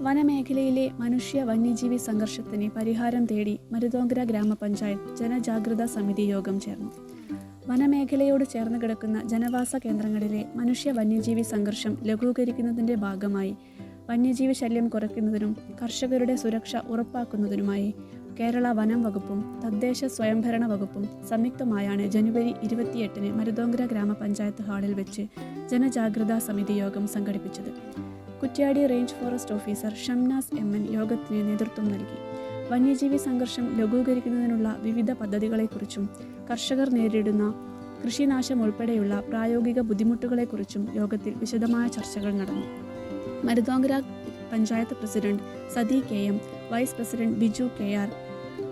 വനമേഖലയിലെ മനുഷ്യ വന്യജീവി സംഘർഷത്തിന് പരിഹാരം തേടി മരുതോങ്കര ഗ്രാമപഞ്ചായത്ത് ജനജാഗ്രതാ സമിതി യോഗം ചേർന്നു. വനമേഖലയോട് ചേർന്ന് കിടക്കുന്ന ജനവാസ കേന്ദ്രങ്ങളിലെ മനുഷ്യ വന്യജീവി സംഘർഷം ലഘൂകരിക്കുന്നതിൻ്റെ ഭാഗമായി വന്യജീവി ശല്യം കുറയ്ക്കുന്നതിനും കർഷകരുടെ സുരക്ഷ ഉറപ്പാക്കുന്നതിനുമായി കേരള വനം വകുപ്പും തദ്ദേശ സ്വയംഭരണ വകുപ്പും സംയുക്തമായാണ് ജനുവരി 28-ന് മരുതോങ്കര ഗ്രാമപഞ്ചായത്ത് ഹാളിൽ വെച്ച് ജനജാഗ്രതാ സമിതി യോഗം സംഘടിപ്പിച്ചത്. Kuttiady range forest officer Shamnas MN യോഗത്തിന് നേതൃത്വം നൽകി. വന്യജീവി സംഘർഷം ലഘൂകരിക്കുന്നതിനുള്ള വിവിധ പദ്ധതികളെക്കുറിച്ചും കർഷകർ നേരിടുന്ന കൃഷിനാശം ഉൾപ്പെടെയുള്ള പ്രായോഗിക ബുദ്ധിമുട്ടുകളെക്കുറിച്ചും യോഗത്തിൽ വിശദമായ ചർച്ചകൾ നടന്നു. Maruthonkara panchayat president Sathi KM, vice president Biju KR,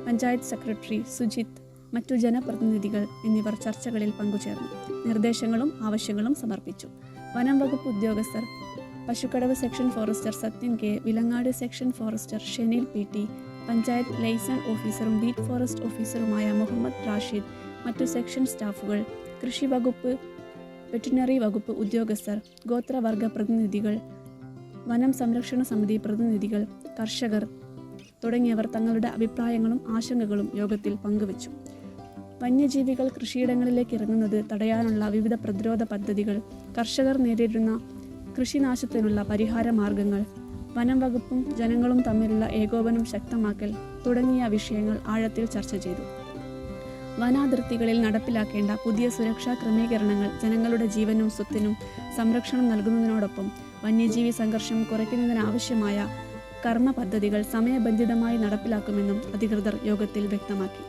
panchayat secretary Sujith, മറ്റു ജനപ്രതിനിധികൾ എന്നിവർ ചർച്ചകളിൽ പങ്കുചേർന്നു. നിർദ്ദേശങ്ങളും ആവശ്യങ്ങളും സമർപ്പിച്ചു. വനം വകുപ്പ് ഉദ്യോഗസ്ഥർ Pashukkadavu section forester Sathyan K, Vilangad section forester Shenil PT, panchayat liaison ഓഫീസറും ബീറ്റ് ഫോറസ്റ്റ് ഓഫീസറുമായ മുഹമ്മദ് റാഷിദ്, മറ്റു സെക്ഷൻ സ്റ്റാഫുകൾ, കൃഷി വകുപ്പ്, വെറ്റിനറി വകുപ്പ് ഉദ്യോഗസ്ഥർ, ഗോത്രവർഗ പ്രതിനിധികൾ, വനം സംരക്ഷണ സമിതി പ്രതിനിധികൾ, കർഷകർ തുടങ്ങിയവർ തങ്ങളുടെ അഭിപ്രായങ്ങളും ആശങ്കകളും യോഗത്തിൽ പങ്കുവച്ചു. വന്യജീവികൾ കൃഷിയിടങ്ങളിലേക്ക് ഇറങ്ങുന്നത് തടയാനുള്ള വിവിധ പ്രതിരോധ പദ്ധതികൾ, കർഷകർ നേരിടുന്ന കൃഷിനാശത്തിനുള്ള പരിഹാര മാർഗങ്ങൾ, വനം വകുപ്പും ജനങ്ങളും തമ്മിലുള്ള ഏകോപനം ശക്തമാക്കൽ തുടങ്ങിയ വിഷയങ്ങൾ ആഴത്തിൽ ചർച്ച ചെയ്തു. വനാതിർത്തികളിൽ നടപ്പിലാക്കേണ്ട പുതിയ സുരക്ഷാ ക്രമീകരണങ്ങൾ ജനങ്ങളുടെ ജീവനും സ്വത്തിനും സംരക്ഷണം നൽകുന്നതിനോടൊപ്പം വന്യജീവി സംഘർഷം കുറയ്ക്കുന്നതിനാവശ്യമായ കർമ്മ പദ്ധതികൾ സമയബന്ധിതമായി നടപ്പിലാക്കുമെന്നും അധികൃതർ യോഗത്തിൽ വ്യക്തമാക്കി.